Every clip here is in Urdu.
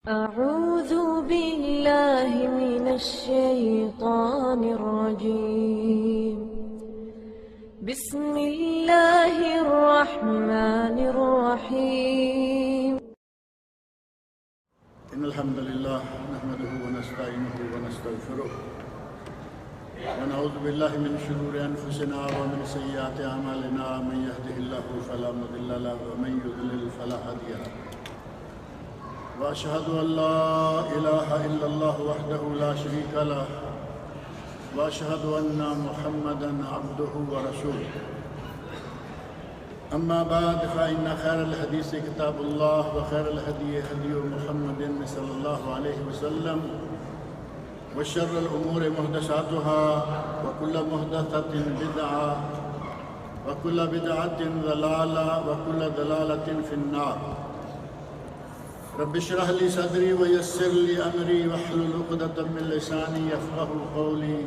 أعوذ بالله من الشيطان الرجيم. بسم الله الرحمن الرحيم. إن الحمد لله نحمده ونستعينه ونستغفره ونعوذ بالله من شرور أنفسنا ومن سيئات أعمالنا. من يهده الله فلا مضل له ومن يضلل فلا هادي له. وأشهد أن لا إله إلا الله وحده لا شريك له وأشهد أن محمدا عبده ورسوله. أما بعد فإن خير الحديث كتاب الله وخير الهدي هدي محمد صلى الله عليه وسلم وشر الأمور محدثاتها وكل محدثة بدعة وكل بدعة ضلالة وكل ضلالة في النار. رب اشرح لي صدري ويسر لي أمري واحلل عقدة من لساني يفقهوا قولي.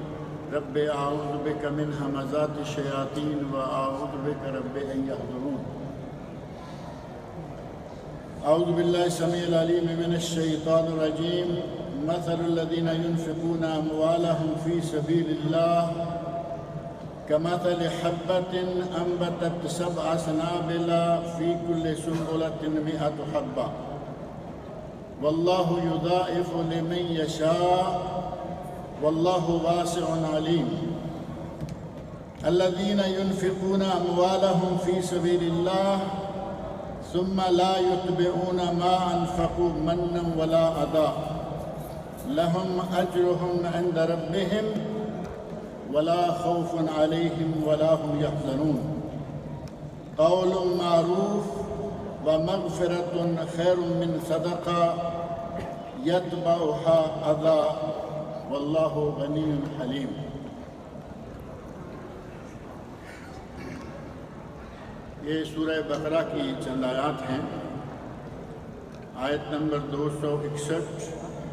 رب أعوذ بك من همزات الشياطين وأعوذ بك رب أن يحضرون. أعوذ بالله السميع العليم من الشيطان الرجيم. مثل الذين ينفقون أموالهم في سبيل الله كمثل حبة أنبتت 7 سنابل في كل سنبلة 100 حبة والله يضاعف لمن يشاء والله واسع عليم. الذين ينفقون أموالهم في سبيل الله ثم لا يتبعون ما أنفقوا منا ولا أذى لهم أجرهم عند ربهم ولا خوف عليهم ولا هم يحزنون. قول معروف ومغفرة خير من صدقة يتبعها أذى واللہ غنی حلیم. یہ سورہ بقرہ کی چند آیات ہیں. آیت نمبر 261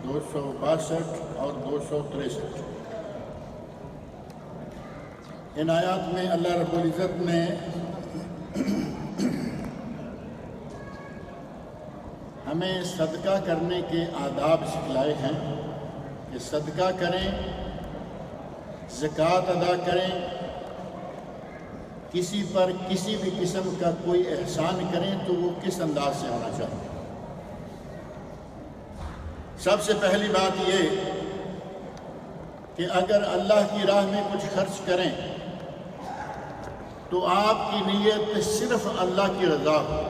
262 اور 263. ان آیات میں اللہ رب العزت نے ہمیں صدقہ کرنے کے آداب سکھلائے ہیں کہ صدقہ کریں، زکوٰۃ ادا کریں، کسی پر کسی بھی قسم کا کوئی احسان کریں تو وہ کس انداز سے ہونا چاہیے. سب سے پہلی بات یہ کہ اگر اللہ کی راہ میں کچھ خرچ کریں تو آپ کی نیت صرف اللہ کی رضا ہو.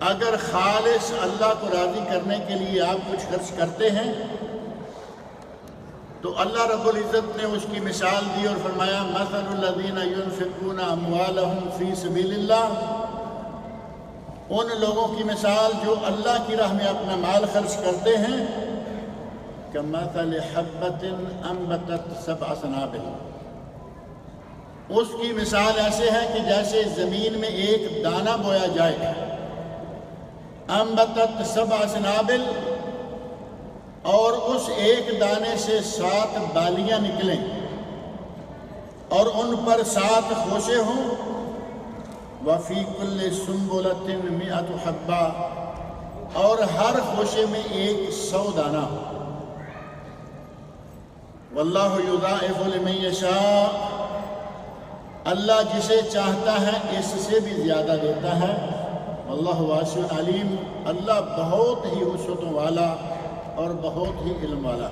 اگر خالص اللہ کو راضی کرنے کے لیے آپ کچھ خرچ کرتے ہیں تو اللہ رب العزت نے اس کی مثال دی اور فرمایا مثل الذین ينفقون اموالهم فی سبیل اللہ. ان لوگوں کی مثال جو اللہ کی راہ میں اپنا مال خرچ کرتے ہیں کمثل حبۃ انبتت 7 سنابل. اس کی مثال ایسے ہے کہ جیسے زمین میں ایک دانہ بویا جائے. انبتت 7 سنابل، اور اس ایک دانے سے 7 بالیاں نکلیں اور ان پر 7 خوشے ہوں. وفی کل سنبلۃ 100 حبہ، اور ہر خوشے میں 100 دانہ. واللہ یضاعف لمن یشاء، اللہ جسے چاہتا ہے اس سے بھی زیادہ دیتا ہے. واللہ واسع علیم، اللہ بہت ہی وسعتوں والا اور بہت ہی علم والا.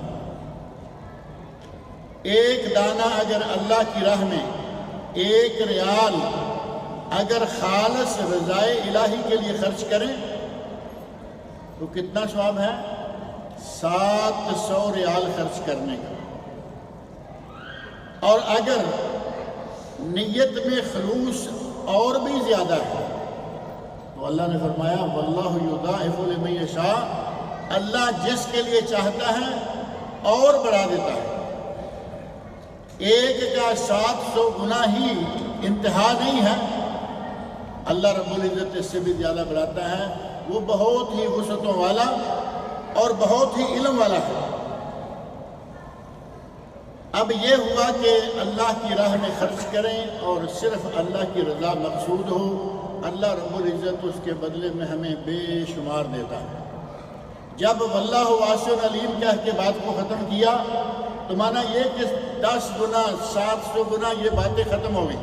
ایک دانہ اگر اللہ کی راہ میں، 1 ریال اگر خالص رضائے الہی کے لیے خرچ کریں تو کتنا ثواب ہے؟ 700 ریال خرچ کرنے کا. اور اگر نیت میں خلوص اور بھی زیادہ ہے تو اللہ نے فرمایا واللہ یضاعف لمن یشاء، اللہ جس کے لیے چاہتا ہے اور بڑھا دیتا ہے. ایک کا 700 گنا ہی انتہا نہیں ہے، اللہ رب العزت اس سے بھی زیادہ بڑھاتا ہے. وہ بہت ہی وسعتوں والا اور بہت ہی علم والا ہے. اب یہ ہوا کہ اللہ کی راہ میں خرچ کریں اور صرف اللہ کی رضا مقصود ہو. اللہ رب العزت اس کے بدلے میں ہمیں بے شمار دیتا ہے. جب واللہ واسع علیم کہہ کے بات کو ختم کیا تو مانا یہ کہ 10 گنا 700 گنا یہ باتیں ختم ہو گئی۔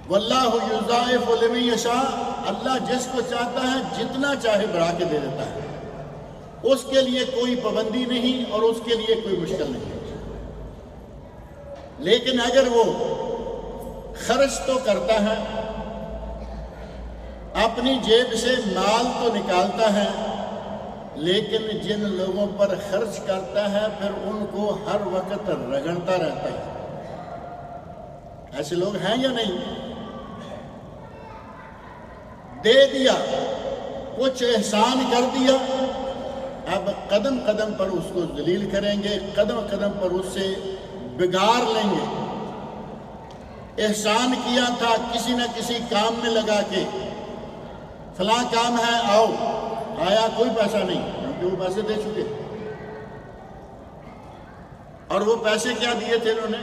واللہ یضاعف لمن یشاء، اللہ جس کو چاہتا ہے جتنا چاہے بڑھا کے دے دیتا ہے، اس کے لیے کوئی پابندی نہیں اور اس کے لیے کوئی مشکل نہیں۔ لیکن اگر وہ خرچ تو کرتا ہے، اپنی جیب سے مال تو نکالتا ہے، لیکن جن لوگوں پر خرچ کرتا ہے پھر ان کو ہر وقت رگڑتا رہتا ہے۔ ایسے لوگ ہیں یا نہیں؟ دے دیا، کچھ احسان کر دیا، اب قدم قدم پر اس کو ذلیل کریں گے، قدم قدم پر اس سے بگاڑ لیں گے۔ احسان کیا تھا کسی نہ کسی کام میں لگا کے، فلاں کام ہے آؤ، آیا کوئی پیسہ نہیں کیونکہ وہ پیسے دے چکے۔ اور وہ پیسے کیا دیے تھے انہوں نے؟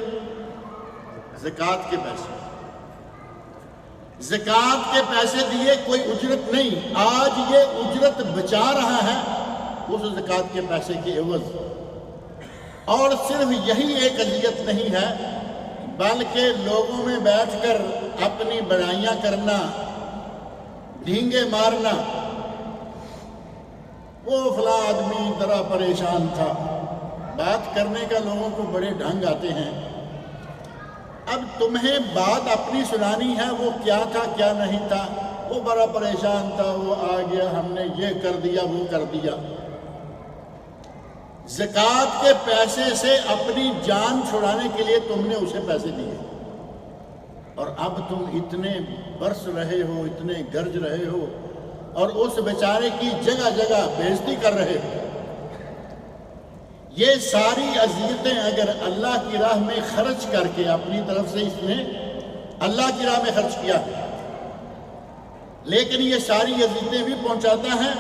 زکوٰۃ کے پیسے، زکوٰۃ کے پیسے دیے، کوئی اجرت نہیں۔ آج یہ اجرت بچا رہا ہے اس زکوٰۃ کے پیسے کے عوض۔ اور صرف یہی ایک اذیت نہیں ہے بلکہ لوگوں میں بیٹھ کر اپنی بڑائیاں کرنا، ڈھینگے مارنا، وہ فلاں آدمی ذرا پریشان تھا، بات کرنے کا لوگوں کو بڑے ڈھنگ آتے ہیں۔ اب تمہیں بات اپنی سنانی ہے، وہ کیا تھا کیا نہیں تھا، وہ بڑا پریشان تھا، وہ آ گیا، ہم نے یہ کر دیا وہ کر دیا۔ زکوٰۃ کے پیسے سے اپنی جان چھڑانے کے لیے تم نے اسے پیسے دیے، اور اب تم اتنے برس رہے ہو، اتنے گرج رہے ہو، اور اس بیچارے کی جگہ جگہ بےعزتی کر رہے ہو۔ یہ ساری اذیتیں اگر اللہ کی راہ میں خرچ کر کے، اپنی طرف سے اس نے اللہ کی راہ میں خرچ کیا، لیکن یہ ساری اذیتیں بھی پہنچاتا ہے،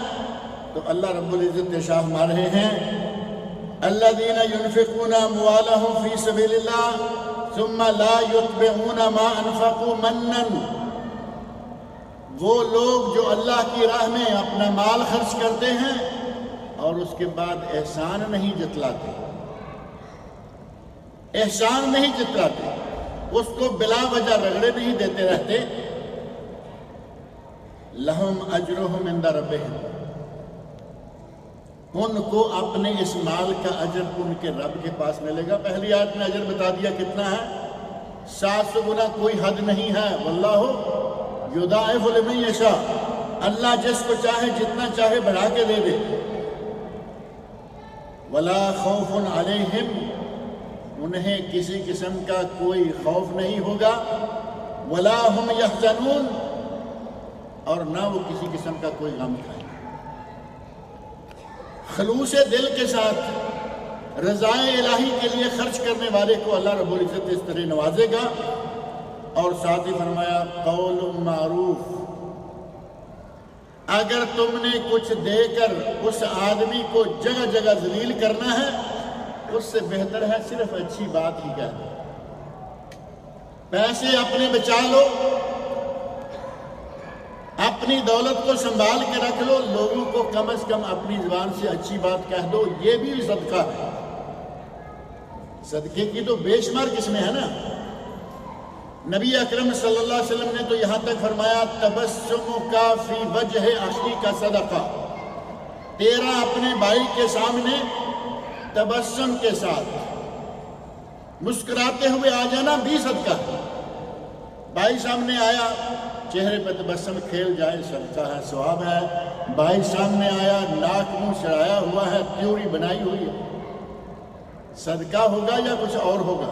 تو اللہ رب العزت ارشاد فرما رہے ہیں الذین ينفقون اموالهم فی سبیل اللہ ثم لا یتبعون ما انفقوا منا، وہ لوگ جو اللہ کی راہ میں اپنا مال خرچ کرتے ہیں اور اس کے بعد احسان نہیں جتلاتے، احسان نہیں جتلاتے، اس کو بلا وجہ رگڑے نہیں دیتے رہتے، لہم اجرہم عند ربہم، ان کو اپنے اس مال کا اجر ان کے رب کے پاس ملے گا۔ پہلی آیت میں اجر بتا دیا کتنا ہے، 700 گنا، کوئی حد نہیں ہے۔ واللہ یضاعف لمن یشاء، اللہ جس کو چاہے جتنا چاہے بڑھا کے دے دے۔ ولا خوف علیہم، انہیں کسی قسم کا کوئی خوف نہیں ہوگا، ولا هم یحزنون، اور نہ وہ کسی قسم کا کوئی غم کھائیں۔ خلوص دل کے ساتھ رضائے الہی کے لیے خرچ کرنے والے کو اللہ رب العزت اس طرح نوازے گا۔ اور ساتھ ہی فرمایا قول معروف، اگر تم نے کچھ دے کر اس آدمی کو جگہ جگہ ذلیل کرنا ہے، اس سے بہتر ہے صرف اچھی بات ہی کہہ دو۔ پیسے اپنے بچا لو، اپنی دولت کو سنبھال کے رکھ لو، لوگوں کو کم از کم اپنی زبان سے اچھی بات کہہ دو، یہ بھی صدقہ ہے۔ صدقے کی تو بے شمار قسمیں ہیں نا۔ نبی اکرم صلی اللہ علیہ وسلم نے تو یہاں تک فرمایا تبسمک فی وجہ اخیک صدقہ، تیرا اپنے بھائی کے سامنے تبسم کے ساتھ مسکراتے ہوئے آ جانا بھی صدقہ ہے۔ بھائی سامنے آیا، چہرے پہ تبسم کھیل جائے، صدقہ ہے، ثواب ہے۔ بھائی سامنے آیا، ناک منہ چڑھایا ہوا ہے، تیوری بنائی ہوئی ہے، صدقہ ہوگا یا کچھ اور ہوگا؟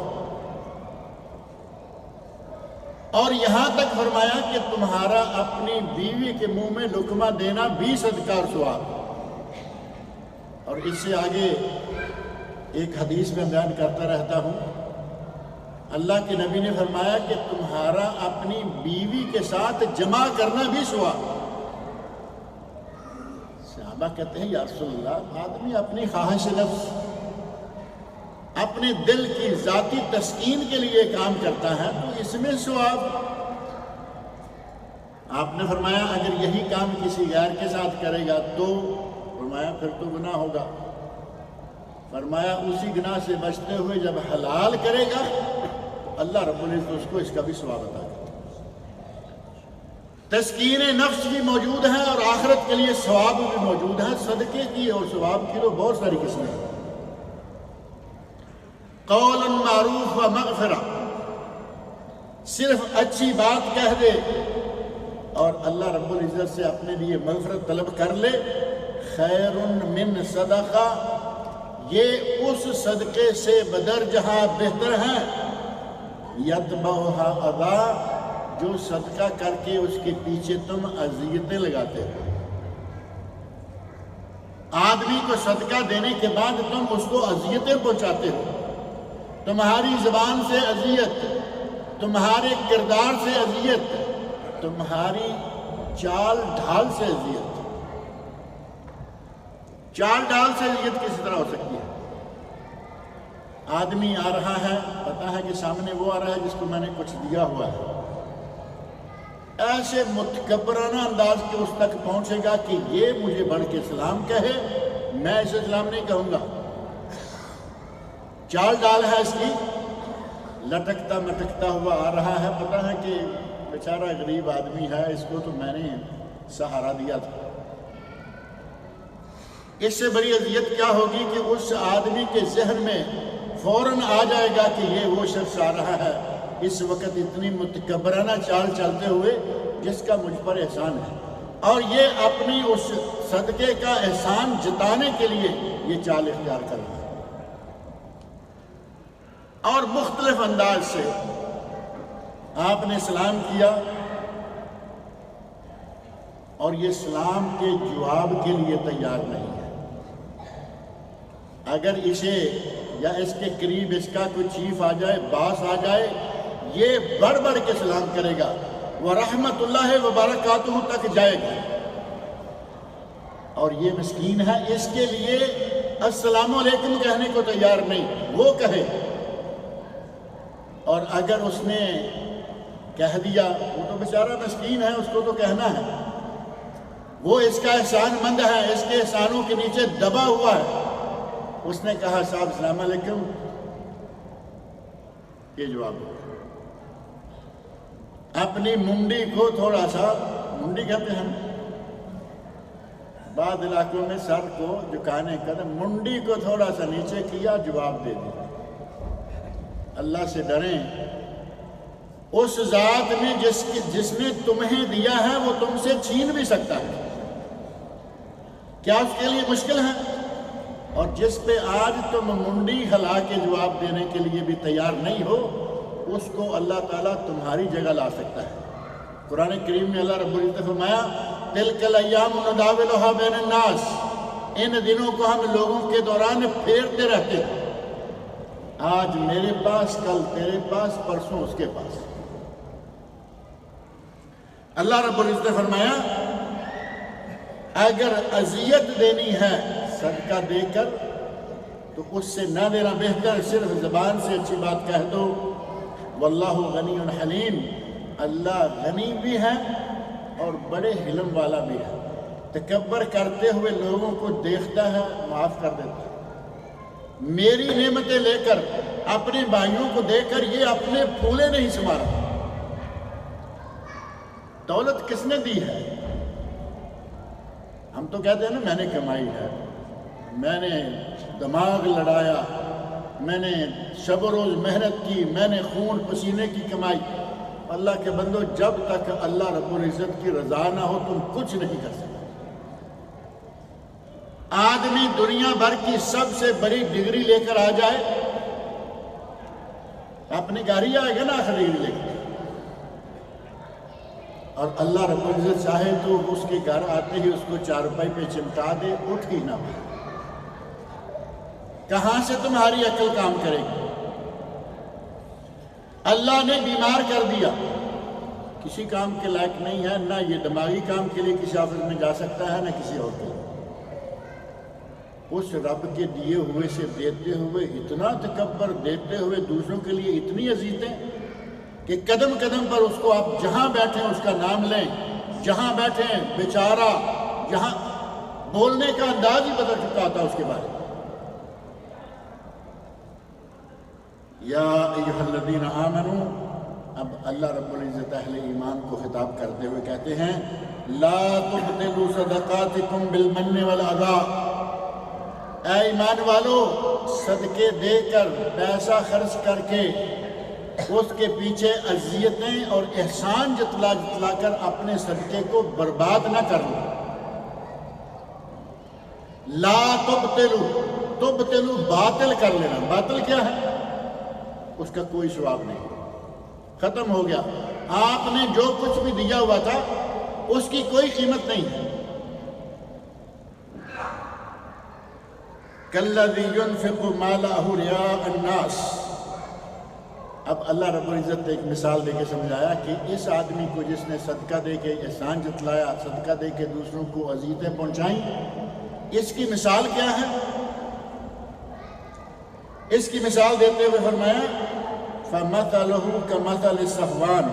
اور یہاں تک فرمایا کہ تمہارا اپنی بیوی کے منہ میں لقمہ دینا بھی صدقہ اور ثواب۔ اور اس سے آگے ایک حدیث میں بیان کرتا رہتا ہوں، اللہ کے نبی نے فرمایا کہ تمہارا اپنی بیوی کے ساتھ جمع کرنا بھی ثواب۔ صحابہ کہتے ہیں یا رسول اللہ، آدمی اپنی خواہش نفس، اپنے دل کی ذاتی تسکین کے لیے کام کرتا ہے تو اس میں ثواب۔ آپ نے فرمایا اگر یہی کام کسی غیر کے ساتھ کرے گا تو فرمایا پھر تو گناہ ہوگا۔ فرمایا اسی گناہ سے بچتے ہوئے جب حلال کرے گا اللہ رب العزت اس کو اس کا بھی ثواب عطا کرے۔ تسکین نفس بھی موجود ہے اور آخرت کے لیے ثواب بھی موجود ہے۔ صدقے کی اور ثواب کی تو بہت ساری قسمیں ہیں۔ قول معروف و مغفرہ، صرف اچھی بات کہہ دے اور اللہ رب العزت سے اپنے لیے مغفرت طلب کر لے، خیر من صدقہ، یہ اس صدقے سے بدرجہ بہتر ہے، یتبعھا اذی، جو صدقہ کر کے اس کے پیچھے تم اذیتیں لگاتے ہو۔ آدمی کو صدقہ دینے کے بعد تم اس کو اذیتیں پہنچاتے ہو، تمہاری زبان سے اذیت، تمہارے کردار سے اذیت، تمہاری چال ڈھال سے اذیت۔ چال ڈھال سے اذیت کسی طرح ہو سکتی ہے؟ آدمی آ رہا ہے، پتا ہے کہ سامنے وہ آ رہا ہے جس کو میں نے کچھ دیا ہوا ہے، ایسے متکبرانہ انداز کے اس تک پہنچے گا کہ یہ مجھے بڑھ کے سلام کہے، میں اسے سلام نہیں کہوں گا۔ چال ڈال ہے اس کی، لٹکتا مٹکتا ہوا آ رہا ہے، پتا ہے کہ بیچارہ غریب آدمی ہے، اس کو تو میں نے سہارا دیا تھا۔ اس سے بڑی اذیت کیا ہوگی کہ اس آدمی کے ذہن میں فوراً آ جائے گا کہ یہ وہ شخص آ رہا ہے اس وقت اتنی متکبرانہ چال چلتے ہوئے جس کا مجھ پر احسان ہے، اور یہ اپنی اس صدقے کا احسان جتانے کے لیے یہ چال اختیار کر رہا ہے، اور مختلف انداز سے آپ نے سلام کیا اور یہ سلام کے جواب کے لیے تیار نہیں ہے۔ اگر اسے یا اس کے قریب اس کا کوئی چیف آ جائے، باس آ جائے، یہ بڑھ بڑھ کے سلام کرے گا، ورحمت اللہ وبرکاتہ تک جائے گا، اور یہ مسکین ہے، اس کے لیے السلام علیکم کہنے کو تیار نہیں، وہ کہے۔ اور اگر اس نے کہہ دیا، وہ تو بیچارہ مسکین ہے، اس کو تو کہنا ہے، وہ اس کا احسان مند ہے، اس کے احسانوں کے نیچے دبا ہوا ہے، اس نے کہا صاحب السلام علیکم، یہ جواب ہو۔ اپنی منڈی کو تھوڑا سا، منڈی کہتے ہیں بعض علاقوں میں، سر کو جھکانے کا، منڈی کو تھوڑا سا نیچے کیا، جواب دے دیا۔ اللہ سے ڈریں، اس ذات میں جس نے تمہیں دیا ہے وہ تم سے چھین بھی سکتا ہے، کیا اس کے لیے مشکل ہے؟ اور جس پہ آج تم منڈی ہلا کے جواب دینے کے لیے بھی تیار نہیں ہو، اس کو اللہ تعالیٰ تمہاری جگہ لا سکتا ہے۔ قرآن کریم میں اللہ رب العزت نے فرمایا، تِلْكَ الْأَيَّامُ نُدَاوِلُهَا بَيْنَ النَّاسِ، ان دنوں کو ہم لوگوں کے دوران پھیرتے رہتے ہیں، آج میرے پاس، کل تیرے پاس، پرسوں اس کے پاس۔ اللہ رب العزت نے فرمایا اگر اذیت دینی ہے صدقہ دے کر تو اس سے نہ دینا بہتر، صرف زبان سے اچھی بات کہہ دو۔ واللہ غنی حلیم، اللہ غنی بھی ہے اور بڑے حلم والا بھی ہے، تکبر کرتے ہوئے لوگوں کو دیکھتا ہے، معاف کر دیتا ہے۔ میری نعمتیں لے کر اپنے بھائیوں کو دے کر یہ اپنے پھولے نہیں سما رہا۔ دولت کس نے دی ہے؟ ہم تو کہتے ہیں نا میں نے کمائی ہے، میں نے دماغ لڑایا، میں نے شب و روز محنت کی، میں نے خون پسینے کی کمائی۔ اللہ کے بندو، جب تک اللہ رب العزت کی رضا نہ ہو تم کچھ نہیں کر سکتے۔ آدمی دنیا بھر کی سب سے بڑی ڈگری لے کر آ جائے، اپنی گاڑی آئے گا نا آخر ڈگری لے کر، اور اللہ رب العزت چاہے تو اس کے گھر آتے ہی اس کو چارپائی پہ چمٹا دے، اٹھ ہی نہ ہو۔ کہاں سے تمہاری عقل کام کرے گی؟ اللہ نے بیمار کر دیا، کسی کام کے لائق نہیں ہے، نہ یہ دماغی کام کے لیے کسی آفس میں جا سکتا ہے، نہ کسی اور کے لیے۔ اس رب کے دیے ہوئے سے دیتے ہوئے اتنا تکبر، دیتے ہوئے دوسروں کے لیے اتنی اذیتیں کہ قدم قدم پر اس کو آپ جہاں بیٹھیں اس کا نام لیں، جہاں بیٹھے ہیں بیچارہ، جہاں بولنے کا انداز ہی بدل چکا تھا اس کے بارے میں۔ یا ایھا الذین آمنوا، اب اللہ رب العزت اہل ایمان کو خطاب کرتے ہوئے کہتے ہیں لا تبطلوا صدقاتکم بالمن والعطاء، اے ایمان والو صدقے دے کر، پیسہ خرچ کر کے اس کے پیچھے اذیتیں اور احسان جتلا جتلا کر اپنے صدقے کو برباد نہ کرو۔ لا تبطلوا، تبطلوا باطل کر لینا، باطل کیا ہے؟ اس کا کوئی ثواب نہیں، ختم ہو گیا۔ آپ نے جو کچھ بھی دیا ہوا تھا اس کی کوئی قیمت نہیں ہے۔ کالذی ينفق مالہ رئاء الناس، اب اللہ رب العزت نے ایک مثال دے کے سمجھایا کہ اس آدمی کو جس نے صدقہ دے کے احسان جتلایا، صدقہ دے کے دوسروں کو اذیتیں پہنچائیں، اس کی مثال کیا ہے؟ اس کی مثال دیتے ہوئے فرمایا فَمَثَلُهُ كَمَثَلِ الصَّفْوَانِ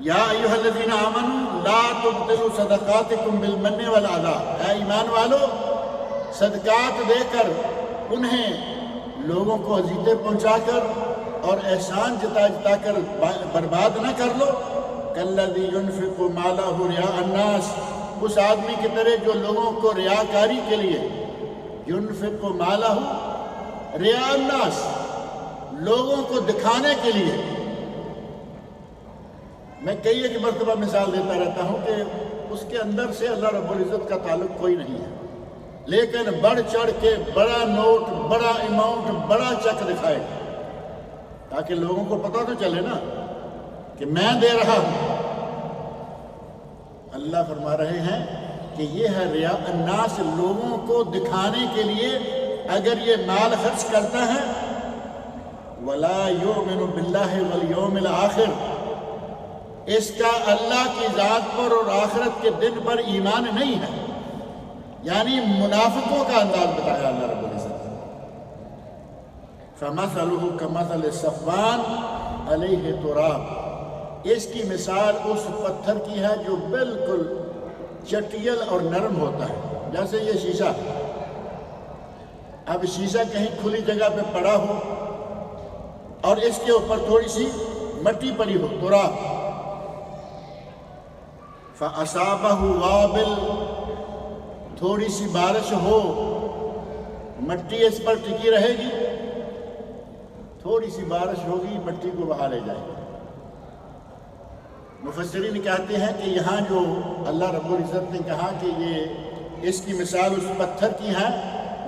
یا ایھا الذین آمنوا لا تبطلوا صدقاتکم بالمن والعطاء، اے ایمان والو صدقات دے کر انہیں لوگوں کو اذیتیں پہنچا کر اور احسان جتا جتا کر برباد نہ کر لو۔ کالذی ينفق مالہ رئاء الناس، اس آدمی کی طرح جو لوگوں کو ریاکاری کے لیے، ينفق مالہ رئاء الناس، لوگوں کو دکھانے کے لیے۔ میں کئی ایک مرتبہ مثال دیتا رہتا ہوں کہ اس کے اندر سے اللہ رب العزت کا تعلق کوئی نہیں ہے، لیکن بڑھ چڑھ کے بڑا نوٹ، بڑا اماؤنٹ، بڑا چیک دکھائے تاکہ لوگوں کو پتہ تو چلے نا کہ میں دے رہا ہوں۔ اللہ فرما رہے ہیں کہ یہ ہے ریا الناس، لوگوں کو دکھانے کے لیے اگر یہ مال خرچ کرتا ہے۔ وَلَا يُؤْمِنُ بِاللَّهِ وَالْيَوْمِ الْآخِرِ، اس کا اللہ کی ذات پر اور آخرت کے دن پر ایمان نہیں ہے، یعنی منافقوں کا انداز بتایا اللہ رب العزت۔ فَمَثَلُهُ كَمَثَلِ الصَّفْوَانِ عَلَيْهِ تُرَابٌ، اس کی مثال اس پتھر کی ہے جو بالکل چٹیل اور نرم ہوتا ہے، جیسے یہ شیشہ۔ اب شیشہ کہیں کھلی جگہ پہ پڑا ہو اور اس کے اوپر تھوڑی سی مٹی پڑی ہو، تراب، فَأَصَابَهُ وَابِلٌ، تھوڑی سی بارش ہو، مٹی اس پر ٹکی رہے گی، تھوڑی سی بارش ہوگی مٹی کو بہا لے جائے گی۔ مفسرین کہتے ہیں کہ یہاں جو اللہ رب العزت نے کہا کہ یہ اس کی مثال اس پتھر کی ہے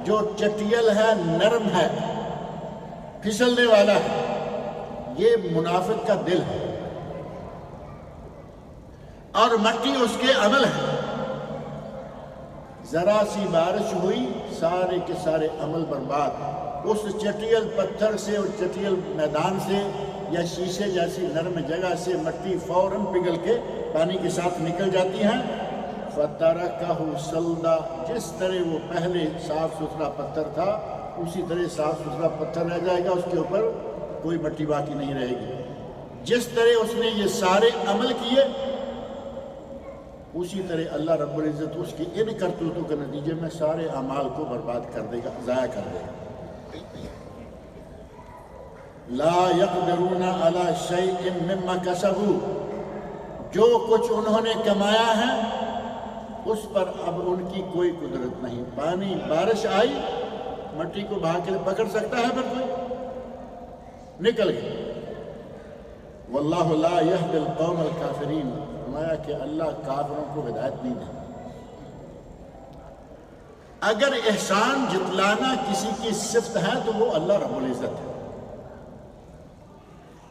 جو چٹیل ہے، نرم ہے، پھسلنے والا ہے، یہ منافق کا دل ہے، اور مٹی اس کے عمل ہے۔ ذرا سی بارش ہوئی، سارے کے سارے عمل برباد۔ اس چٹیل پتھر سے اور چٹیل میدان سے یا شیشے جیسی نرم جگہ سے مٹی فوراً پگھل کے پانی کے ساتھ نکل جاتی ہیں۔ فَتَرَكَهُ صَلْدًا، جس طرح وہ پہلے صاف ستھرا پتھر تھا اسی طرح صاف ستھرا پتھر رہ جائے گا، اس کے اوپر کوئی مٹی باقی نہیں رہے گی۔ جس طرح اس نے یہ سارے عمل کیے اسی طرح اللہ رب العزت اس کی ان کرتوتوں کے نتیجے میں سارے اعمال کو برباد کر دے گا، ضائع کر دے گا۔ لا يقدرون على شيء مما كسبوا، جو کچھ انہوں نے کمایا ہے اس پر اب ان کی کوئی قدرت نہیں۔ پانی، بارش آئی، مٹی کو بہا کے پکڑ سکتا ہے پھر کوئی؟ نکل گئی۔ واللہ لا يهدي القوم الكافرین، فرمایا کہ اللہ کافروں کو ہدایت نہیں دیتا۔ اگر احسان جتلانا کسی کی صفت ہے تو وہ اللہ رب العزت ہے،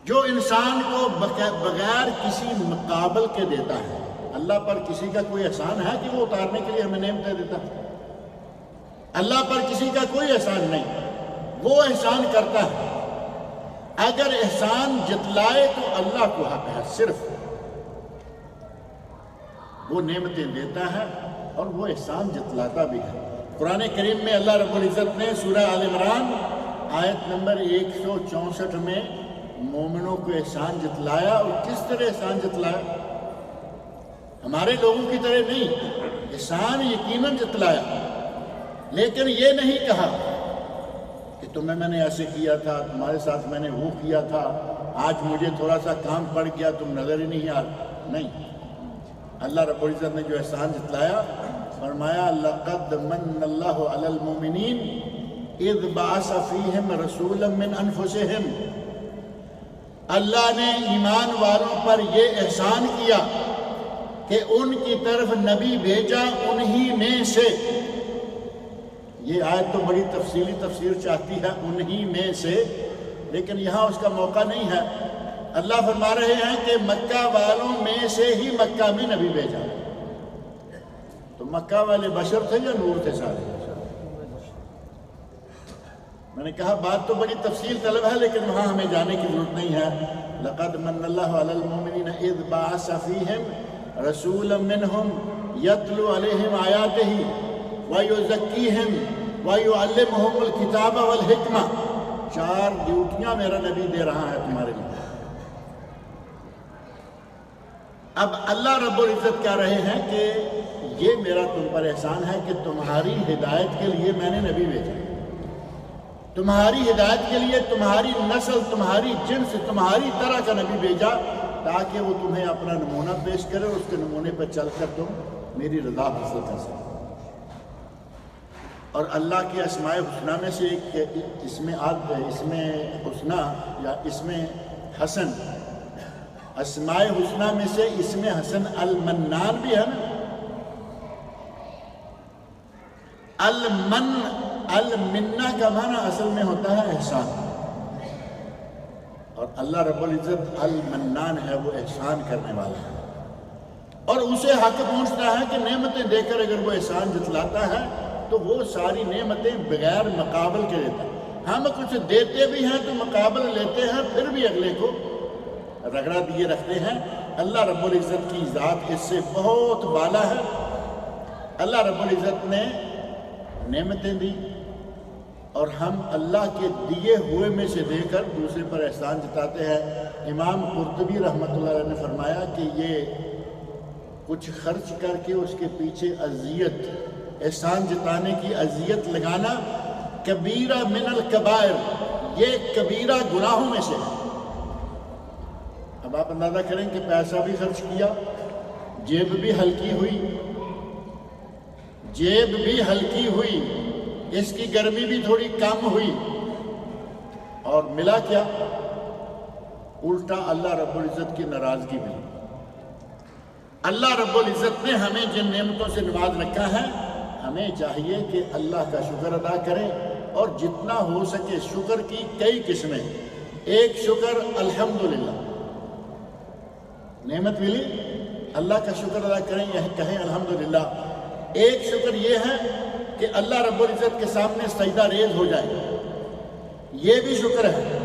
جو انسان کو بغیر کسی مقابل کے دیتا ہے۔ اللہ پر کسی کا کوئی احسان ہے کہ وہ اتارنے کے لیے ہمیں نعمتیں دیتا ہے؟ اللہ پر کسی کا کوئی احسان نہیں، وہ احسان کرتا ہے۔ اگر احسان جتلائے تو اللہ کو حق ہے، صرف وہ نعمتیں دیتا ہے اور وہ احسان جتلاتا بھی ہے۔ قرآن کریم میں اللہ رب العزت نے سورہ آل عمران آیت نمبر 164 میں مومنوں کو احسان جتلایا، اور کس طرح احسان جتلایا؟ ہمارے لوگوں کی طرح نہیں، احسان یقیناً جتلایا، لیکن یہ نہیں کہا کہ تمہیں میں نے ایسے کیا تھا، تمہارے ساتھ میں نے وہ کیا تھا، آج مجھے تھوڑا سا کام پڑ گیا تم نظر ہی نہیں آ نہیں۔ اللہ رب العزت نے جو احسان جتلایا، فرمایا لَقَدْ مَنَّ اللَّهُ عَلَى الْمُؤْمِنِينَ اِذْ بَعَثَ فِيهِمْ رَسُولًا مِّنْ أَنفُسِهِمْ، اللہ نے ایمان والوں پر یہ احسان کیا کہ ان کی طرف نبی بھیجا انہی میں سے۔ یہ آیت تو بڑی تفصیلی تفسیر چاہتی ہے، انہی میں سے، لیکن یہاں اس کا موقع نہیں ہے۔ اللہ فرما رہے ہیں کہ مکہ والوں میں سے ہی مکہ میں نبی بھیجا۔ تو مکہ والے بشر تھے یا نور تھے سارے؟ میں نے کہا بات تو بڑی تفصیل طلب ہے، لیکن وہاں ہمیں جانے کی ضرورت نہیں ہے۔ لَقَدْ مَنَّ اللَّهُ عَلَى الْمُؤْمِنِينَ إِذْ بَعَثَ فِيهِمْ رَسُولًا مِّنْهُمْ يَتْلُو عَلَيْهِمْ آيَاتِهِ وَيُزَكِّيهِمْ وَيُعَلِّمُهُمُ الْكِتَابَ وَالْحِكْمَةَ۔ 4 ڈیوٹیاں میرا نبی دے رہا ہے تمہارے لیے۔ اب اللہ رب العزت کہہ رہے ہیں کہ یہ میرا تم پر احسان ہے کہ تمہاری ہدایت کے لیے میں نے نبی بھیجا، تمہاری ہدایت کے لیے تمہاری نسل، تمہاری جنس، تمہاری طرح کا نبی بھیجا، تاکہ وہ تمہیں اپنا نمونہ پیش کرے اور اس کے نمونے پر چل کر تم میری رضا حاصل کر سکو۔ اور اللہ کے اسماء حسنہ میں سے ایک اسم حسنہ یا اسم حسن، اسماء حسنہ میں سے اسم حسن المنان بھی ہے نا۔ المنہ کا معنی اصل میں ہوتا ہے احسان، اور اللہ رب العزت المنان ہے، وہ احسان کرنے والا ہے، اور اسے حق پہنچتا ہے کہ نعمتیں دے کر اگر وہ احسان جتلاتا ہے تو وہ ساری نعمتیں بغیر مقابل کے دیتا ہے۔ ہم کچھ دیتے بھی ہیں تو مقابل لیتے ہیں، پھر بھی اگلے کو رگڑا دیے رکھتے ہیں۔ اللہ رب العزت کی ذات اس سے بہت بالا ہے۔ اللہ رب العزت نے نعمتیں دی، اور ہم اللہ کے دیے ہوئے میں سے دے کر دوسرے پر احسان جتاتے ہیں۔ امام قرطبی رحمۃ اللہ علیہ نے فرمایا کہ یہ کچھ خرچ کر کے اس کے پیچھے اذیت، احسان جتانے کی اذیت لگانا، کبیرہ من الکبائر، یہ کبیرہ گناہوں میں سے ہے۔ اب آپ اندازہ کریں کہ پیسہ بھی خرچ کیا، جیب بھی ہلکی ہوئی، اس کی گرمی بھی تھوڑی کم ہوئی، اور ملا کیا؟ الٹا اللہ رب العزت کی ناراضگی ملی۔ اللہ رب العزت نے ہمیں جن نعمتوں سے نواز رکھا ہے، ہمیں چاہیے کہ اللہ کا شکر ادا کریں، اور جتنا ہو سکے شکر کی کئی قسمیں۔ ایک شکر الحمدللہ، نعمت ملی اللہ کا شکر ادا کریں، یہ کہیں الحمدللہ۔ ایک شکر یہ ہے کہ اللہ رب العزت کے سامنے سجدہ ریز ہو جائے، یہ بھی شکر ہے۔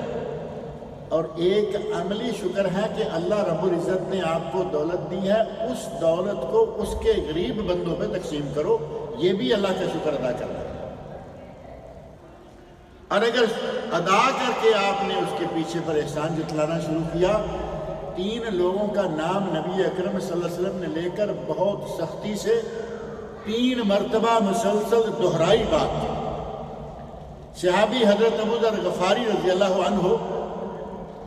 اور ایک عملی شکر ہے کہ اللہ رب العزت نے آپ کو دولت دی ہے، اس دولت کو اس کے غریب بندوں پہ تقسیم کرو، یہ بھی اللہ کا شکر ادا کرنا ہے۔ اور اگر ادا کر کے آپ نے اس کے پیچھے پر احسان جتلانا شروع کیا، 3 لوگوں کا نام نبی اکرم صلی اللہ علیہ وسلم نے لے کر بہت سختی سے 3 مرتبہ مسلسل دہرائی بات کی۔ صحابی حضرت ابو ذر غفاری رضی اللہ عنہ،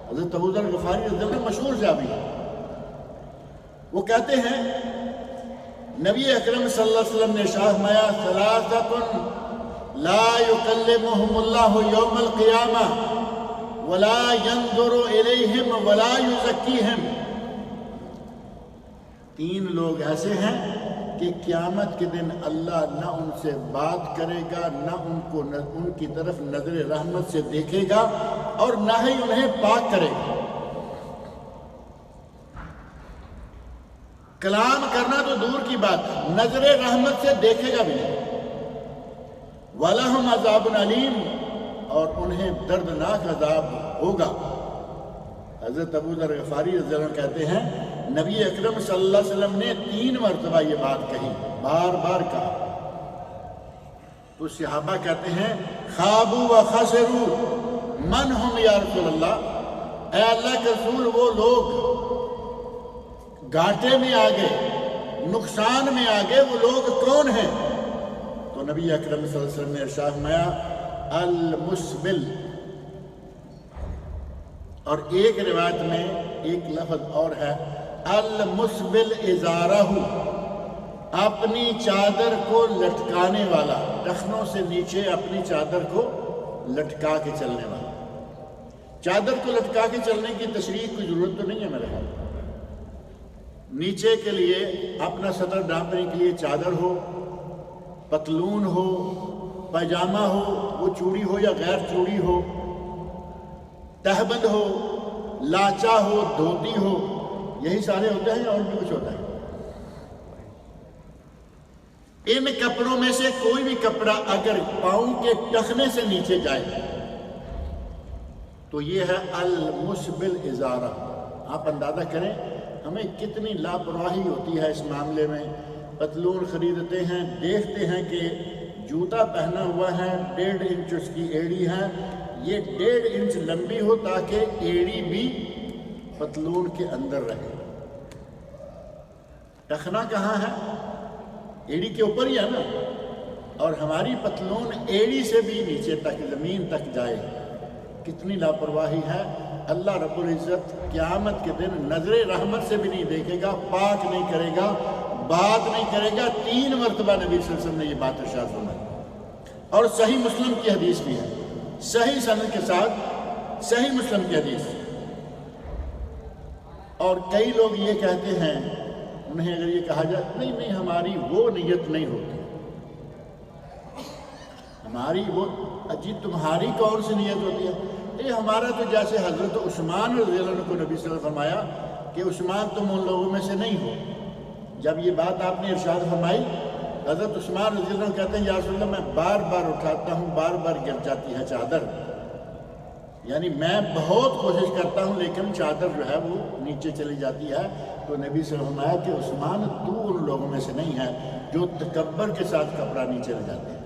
حضرت ابو ذر غفاری رضی اللہ عنہ مشہور صحابی ہیں، وہ کہتے ہیں نبی اکرم صلی اللہ علیہ وسلم نے ارشاد فرمایا، ثلاثۃ لا یکلمہم اللہ یوم القیامہ ولا ينظر الیہم ولا یزکیہم۔ 3 لوگ ایسے ہیں کہ قیامت کے دن اللہ نہ ان سے بات کرے گا، نہ ان کی طرف نظر رحمت سے دیکھے گا، اور نہ ہی انہیں پاک کرے گا۔ کلام کرنا تو دور کی بات ہے، نظر رحمت سے دیکھے گا بھی نہیں۔ وَلَهُمْ عَذَابٌ عَلِيمٌ، اور انہیں دردناک عذاب ہوگا۔ حضرت ابو ذر غفاری رضی اللہ عنہ کہتے ہیں نبی اکرم صلی اللہ علیہ وسلم نے 3 مرتبہ یہ بات کہی، بار بار کہا۔ تو صحابہ کہتے ہیں خابوا و خسروا من ہم یا رسول اللہ، اے اللہ کے رسول وہ لوگ گھاٹے میں آ گئے، نقصان میں آ گئے، وہ لوگ کون ہیں؟ تو نبی اکرم صلی اللہ علیہ وسلم نے ارشاد فرمایا المسبل، اور ایک روایت میں ایک لفظ اور ہے المسبل ازارہ، اپنی چادر کو لٹکانے والا، ٹخنوں سے نیچے اپنی چادر کو لٹکا کے چلنے والا۔ چادر کو لٹکا کے چلنے کی تشریح کی ضرورت تو نہیں ہے میرے خیال، نیچے کے لیے اپنا سطر ڈھانپنے کے لیے چادر ہو، پتلون ہو، پائجامہ ہو، وہ چوڑی ہو یا غیر چوڑی ہو، تہبند ہو، لاچا ہو، دھوتی ہو، یہی سارے ہوتے ہیں یا اور بھی کچھ ہوتا ہے؟ ان کپڑوں میں سے کوئی بھی کپڑا اگر پاؤں کے ٹخنے سے نیچے جائے تو یہ ہے المسبل ازارہ۔ آپ اندازہ کریں ہمیں کتنی لاپرواہی ہوتی ہے اس معاملے میں۔ پتلون خریدتے ہیں، دیکھتے ہیں کہ جوتا پہنا ہوا ہے 1.5 انچ اس کی ایڑی ہے، یہ 1.5 انچ لمبی ہو تاکہ ایڑی بھی پتلون کے اندر رہے۔ ٹخنا کہاں ہے؟ ایڑی کے اوپر ہی ہے نا، اور ہماری پتلون ایڑی سے بھی نیچے تک زمین تک جائے۔ کتنی لاپرواہی ہے۔ اللہ رب العزت قیامت کے دن نظر رحمت سے بھی نہیں دیکھے گا، پاک نہیں کرے گا، بات نہیں کرے گا۔ 3 مرتبہ نبی صلی اللہ علیہ وسلم نے یہ بات ارشاد فرمائی، اور صحیح مسلم کی حدیث بھی ہے، صحیح سند کے ساتھ صحیح مسلم کی حدیث۔ اور کئی لوگ یہ کہتے ہیں، انہیں اگر یہ کہا جائے نہیں ہماری وہ نیت نہیں ہوتی، ہماری وہ اجی تمہاری کون سی نیت ہوتی ہے؟ یہ ہمارا تو جیسے حضرت عثمان رضی اللہ عنہ کو نبی صلی اللہ علیہ وسلم فرمایا کہ عثمان تم ان لوگوں میں سے نہیں ہو۔ جب یہ بات آپ نے ارشاد فرمائی، حضرت عثمان رضی اللہ عنہ کہتے ہیں یا رسول اللہ میں بار بار اٹھاتا ہوں، بار بار گر جاتی ہے چادر، یعنی میں بہت کوشش کرتا ہوں لیکن چادر جو ہے وہ نیچے چلی جاتی ہے۔ تو نبی صلی اللہ علیہ وسلم فرمایا کہ عثمان تو ان لوگوں میں سے نہیں ہے جو تکبر کے ساتھ کپڑا نیچے لے جاتے ہیں،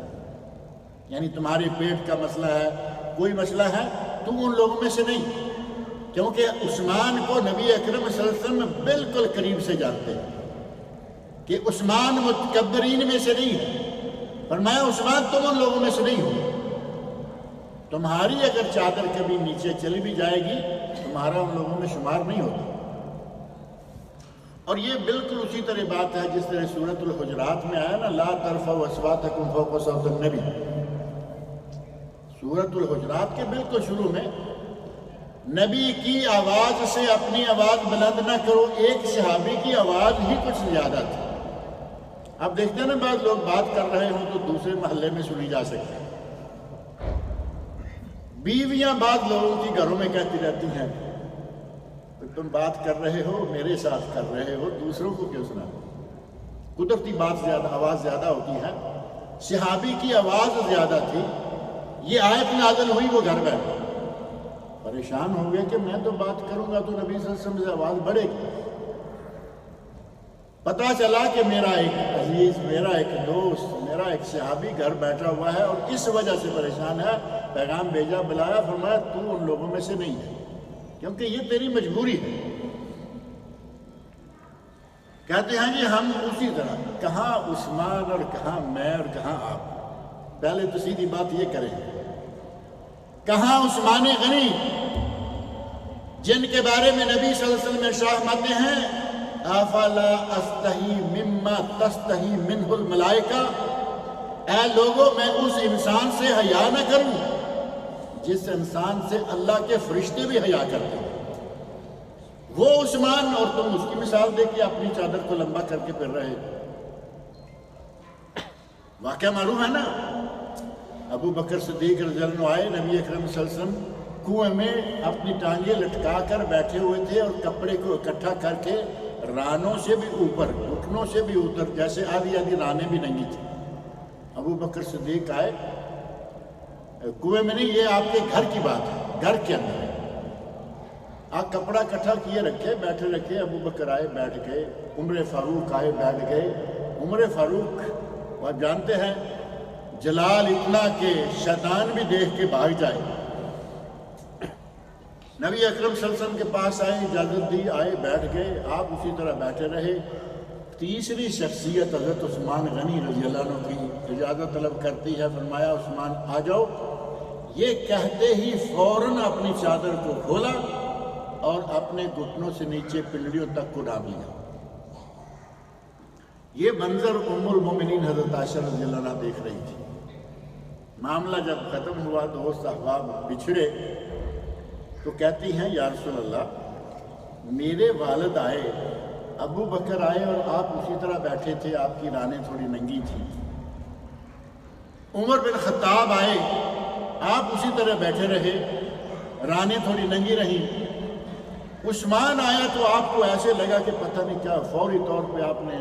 یعنی تمہارے پیٹ کا مسئلہ ہے، کوئی مسئلہ ہے، تو ان لوگوں میں سے نہیں، کیونکہ عثمان کو نبی اکرم صلی اللہ علیہ وسلم بالکل قریب سے جانتے ہیں کہ عثمان متکبرین میں سے نہیں ہے۔ فرمایا عثمان تم ان لوگوں میں سے نہیں ہو، تمہاری اگر چادر کبھی نیچے چلی بھی جائے گی تمہارا ان لوگوں میں شمار نہیں ہوتا۔ اور یہ بالکل اسی طرح بات ہے جس طرح سورۃ الحجرات میں آیا نا لا ترفعوا اصواتکم فوق صوت النبی۔ سورۃ الحجرات کے بالکل شروع میں نبی کی آواز سے اپنی آواز بلند نہ کرو، ایک صحابی کی آواز ہی کچھ زیادہ تھی۔ آپ دیکھتے ہیں نا بعض لوگ بات کر رہے ہوں تو دوسرے محلے میں سنی جا سکتے ہیں۔ بیویاں بعض لوگوں کی گھروں میں کہتی رہتی ہیں تم بات کر رہے ہو، میرے ساتھ کر رہے ہو، دوسروں کو کیوں سنا؟ قدرتی بات زیادہ، آواز زیادہ ہوتی ہے۔ صحابی کی آواز زیادہ تھی، یہ آیت نازل ہوئی، وہ گھر بیٹھے پریشان ہو گئے کہ میں تو بات کروں گا تو نبی صلی اللہ علیہ وسلم سے آواز بڑھے گی۔ پتہ چلا کہ میرا ایک عزیز، میرا ایک دوست، میرا ایک صحابی گھر بیٹھا ہوا ہے اور اس وجہ سے پریشان ہے۔ پیغام بھیجا، بلایا، فرمایا تو ان لوگوں میں سے نہیں ہے کیونکہ یہ تیری مجبوری ہے۔ کہتے ہیں جی ہم اسی طرح، کہاں عثمان اور کہاں میں اور کہاں آپ؟ پہلے تو سیدھی بات یہ کریں، کہاں عثمان غنی جن کے بارے میں نبی صلی اللہ علیہ وسلم ارشاد فرماتے ہیں افلا استحی مما تستحی منہ الملائکہ، اے لوگوں میں اس انسان سے حیا نہ کروں جس انسان سے اللہ کے فرشتے بھی حیا کرتے ہیں۔ وہ عثمان اور تم اس کی مثال دے کے اپنی چادر کو لمبا کر کے پھر رہے۔ واقعہ معلوم ہے نا، ابو بکر صدیق رضی اللہ عنہ آئے، نبی اکرم صلی اللہ علیہ وسلم کنویں میں اپنی ٹانگیں لٹکا کر بیٹھے ہوئے تھے اور کپڑے کو اکٹھا کر کے رانوں سے بھی اوپر، گھٹنوں سے بھی اوپر، جیسے آدھی آدھی رانیں بھی ننگی تھی۔ ابو بکر صدیق آئے، کنویں میں نہیں، یہ آپ کے گھر کی بات ہے، گھر کے اندر آپ کپڑا اکٹھا کیے رکھے، بیٹھے رکھے۔ ابو بکر آئے، بیٹھ گئے۔ عمر فاروق آئے، بیٹھ گئے۔ عمر فاروق آپ جانتے ہیں جلال اتنا کہ شیطان بھی دیکھ کے بھاگ جائے۔ نبی اکرم صلی اللہ علیہ وسلم کے پاس آئے، اجازت دی، آئے، بیٹھ گئے، آپ اسی طرح بیٹھے رہے۔ تیسری شخصیت حضرت عثمان غنی رضی اللہ عنہ کی اجازت طلب کرتی ہے، فرمایا عثمان آ جاؤ۔ یہ کہتے ہی فوراً اپنی چادر کو کھولا اور اپنے گھٹنوں سے نیچے پنڈلیوں تک کو ڈال لیا۔ یہ منظر ام المومنین حضرت عائشہ رضی اللہ عنہ دیکھ رہی تھی۔ معاملہ جب ختم ہوا، دوست احباب بچھڑے تو کہتی ہیں یا رسول اللہ، میرے والد آئے، ابو بکر آئے اور آپ اسی طرح بیٹھے تھے، آپ کی رانیں تھوڑی ننگی تھیں۔ عمر بن خطاب آئے، آپ اسی طرح بیٹھے رہے، رانیں تھوڑی ننگی رہیں۔ عثمان آیا تو آپ کو ایسے لگا کہ پتہ نہیں کیا، فوری طور پہ آپ نے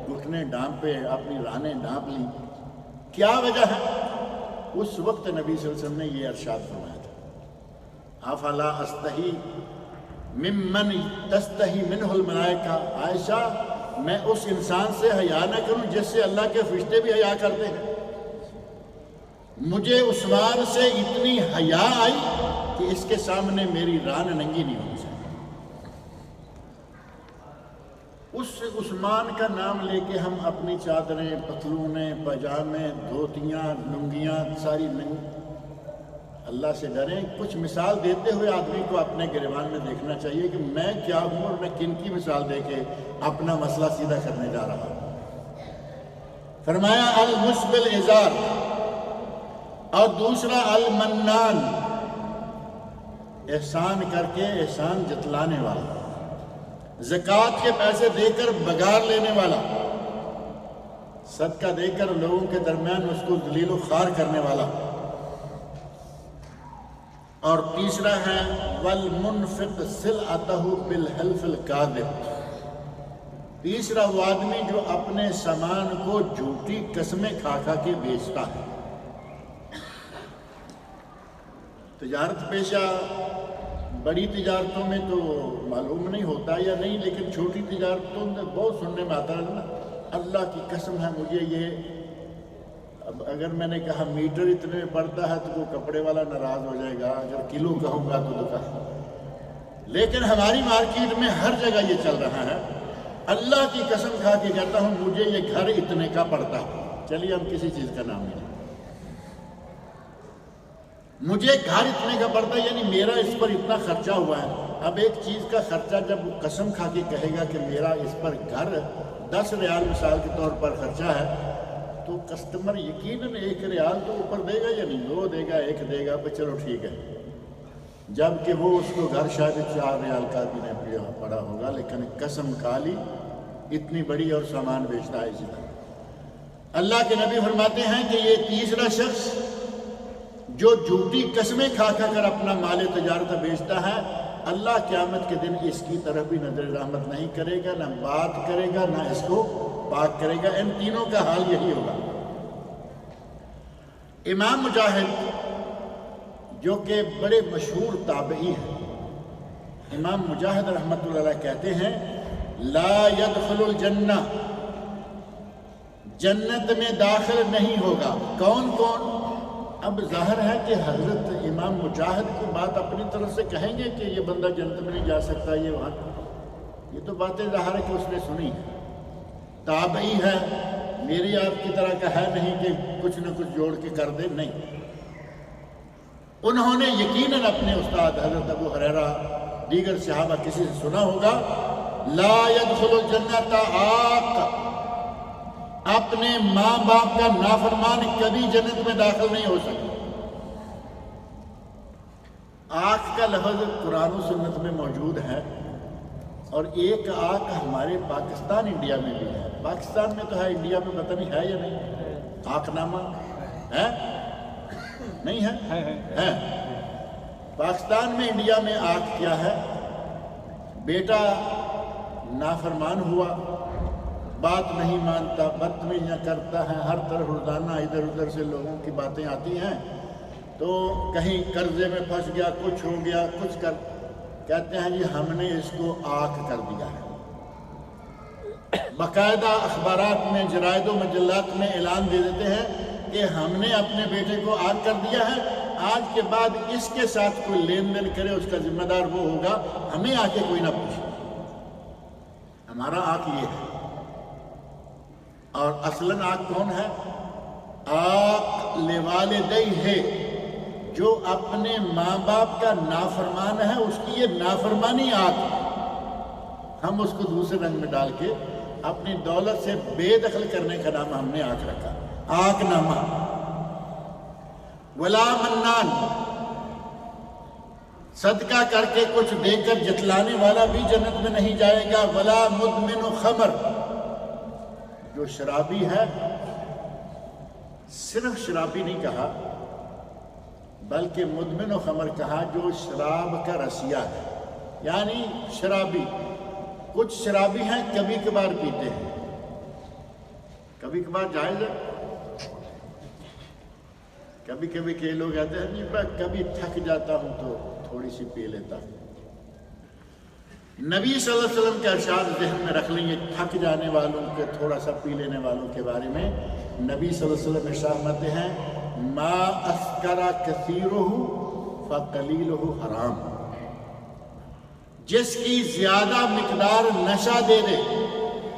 گھٹنے ڈانپے، اپنی رانیں ڈانپ لی۔ کیا وجہ ہے؟ اس وقت نبی صلی اللہ علیہ وسلم نے یہ ارشاد فرمایا تھا، افلا استحی ممن تستحی منہ الملائکہ، عائشہ میں اس انسان سے حیا نہ کروں جس سے اللہ کے فرشتے بھی حیا کرتے ہیں؟ مجھے عثمان سے اتنی حیا آئی کہ اس کے سامنے میری ران ننگی نہیں ہونی چاہیے۔ اس عثمان کا نام لے کے ہم اپنی چادریں، پتلونیں، پاجامے، دھوتیاں، لنگیاں ساری اللہ سے ڈریں۔ کچھ مثال دیتے ہوئے آدمی کو اپنے گریبان میں دیکھنا چاہیے کہ میں کیا ہوں اور میں کن کی مثال دے کے اپنا مسئلہ سیدھا کرنے جا رہا ہوں۔ فرمایا المسبل ازار، اور دوسرا المنان، احسان کر کے احسان جتلانے والا، زکوٰۃ کے پیسے دے کر بگار لینے والا، صدقہ دے کر لوگوں کے درمیان اس کو ذلیل و خوار کرنے والا۔ اور تیسرا ہے والمنفق سلعتہ بالحلف الکاذب، تیسرا وہ آدمی جو اپنے سامان کو جھوٹی قسمیں کھا کھا کے بیچتا ہے۔ تجارت پیشہ بڑی تجارتوں میں تو معلوم نہیں ہوتا یا نہیں، لیکن چھوٹی تجارتوں میں بہت سننے میں آتا ہے نا، اللہ کی قسم ہے مجھے یہ، اب اگر میں نے کہا میٹر اتنے میں پڑتا ہے تو وہ کپڑے والا ناراض ہو جائے گا، اگر کلو کہوں گا تو دکان۔ لیکن ہماری مارکیٹ میں ہر جگہ یہ چل رہا ہے، اللہ کی قسم کھا کے کہتا ہوں مجھے یہ گھر اتنے کا پڑتا ہے۔ چلیے ہم کسی چیز کا نام نہیں، مجھے گھر اتنے کا پڑتا ہے، یعنی میرا اس پر اتنا خرچہ ہوا ہے۔ اب ایک چیز کا خرچہ جب وہ قسم کھا کے کہے گا کہ میرا اس پر گھر 10 ریال مثال کے طور پر خرچہ ہے، تو کسٹمر یقیناً 1 ریال تو اوپر دے گا یا نہیں، 2 دے گا، 1 دے گا، تو چلو ٹھیک ہے، جبکہ وہ اس کو گھر شاید 4 ریال کا بھی نہیں پڑا ہوگا، لیکن قسم کھا لی اتنی بڑی اور سامان بیچتا ہے اسی طرح۔ اللہ کے نبی فرماتے ہیں کہ یہ تیسرا شخص جو جھوٹی قسمیں کھا کھا کر اپنا مال تجارت بیچتا ہے، اللہ قیامت کے دن اس کی طرف بھی نظر رحمت نہیں کرے گا، نہ بات کرے گا، نہ اس کو پاک کرے گا۔ ان تینوں کا حال یہی ہوگا۔ امام مجاہد جو کہ بڑے مشہور تابعی ہیں، امام مجاہد رحمۃ اللہ علیہ کہتے ہیں لا يدخل الجنہ، جنت میں داخل نہیں ہوگا۔ کون کون؟ اب ظاہر ہے کہ حضرت امام مجاہد کی بات اپنی طرف سے کہیں گے کہ یہ بندہ جنت میں نہیں جا سکتا، یہ وہاں، یہ تو باتیں ظاہر ہے کہ اس نے سنی ہے، تابعی ہے، میری آپ کی طرح کا ہے نہیں کہ کچھ نہ کچھ جوڑ کے کر دے، نہیں۔ انہوں نے یقیناً اپنے استاد حضرت ابو ہریرہ، دیگر صحابہ کسی سے سنا ہوگا لا يدخل الجنت عاق، اپنے ماں باپ کا نافرمان کبھی جنت میں داخل نہیں ہو سکتا۔ آنکھ کا لفظ قرآن و سنت میں موجود ہے، اور ایک آنکھ ہمارے پاکستان انڈیا میں بھی ہے۔ پاکستان میں تو ہے، انڈیا میں پتہ نہیں ہے یا نہیں، آنکھ نامہ ہے نہیں ہے؟ ہے۔ پاکستان میں، انڈیا میں آنکھ کیا ہے؟ بیٹا نافرمان ہوا، بات نہیں مانتا، بدتمیزیاں کرتا ہے، ہر طرف روزانہ ادھر ادھر سے لوگوں کی باتیں آتی ہیں، تو کہیں قرضے میں پھنس گیا، کچھ ہو گیا، کچھ کہتے ہیں جی ہم نے اس کو آنکھ کر دیا ہے۔ باقاعدہ اخبارات میں، جرائد و مجلات میں اعلان دے دیتے ہیں کہ ہم نے اپنے بیٹے کو آنکھ کر دیا ہے، آج کے بعد اس کے ساتھ کوئی لین دین کرے اس کا ذمہ دار وہ ہوگا، ہمیں آ کے کوئی نہ پوچھے۔ ہمارا آنکھ یہ ہے، اور اصلاً آنکھ کون ہے؟ آنکھ لوالدیہ ہے، جو اپنے ماں باپ کا نافرمان ہے، اس کی یہ نافرمانی آنکھ ہے۔ ہم اس کو دوسرے رنگ میں ڈال کے اپنی دولت سے بے دخل کرنے کا نام ہم نے آنکھ رکھا، آنکھ نامہ۔ ولا منان، صدقہ کر کے کچھ دے کر جتلانے والا بھی جنت میں نہیں جائے گا۔ ولا مدمن خمر، جو شرابی ہے، صرف شرابی نہیں کہا بلکہ مدمن خمر کہا، جو شراب کا رسیہ ہے، یعنی شرابی۔ کچھ شرابی ہیں کبھی کبھار پیتے ہیں، کبھی کبھار جائز ہے۔ کبھی کبھی کئی لوگ کہتے ہیں جی میں کبھی تھک جاتا ہوں تو تھوڑی سی پی لیتا ہوں۔ نبی صلی اللہ علیہ وسلم کا ارشاد ذہن میں رکھ لیں، یہ تھک جانے والوں کے تھوڑا سا پی لینے والوں کے بارے میں نبی صلی اللہ علیہ وسلم ارشاد فرماتے ہیں ما اسکر کثیرہ فقلیلہ حرام، جس کی زیادہ مقدار نشہ دے دے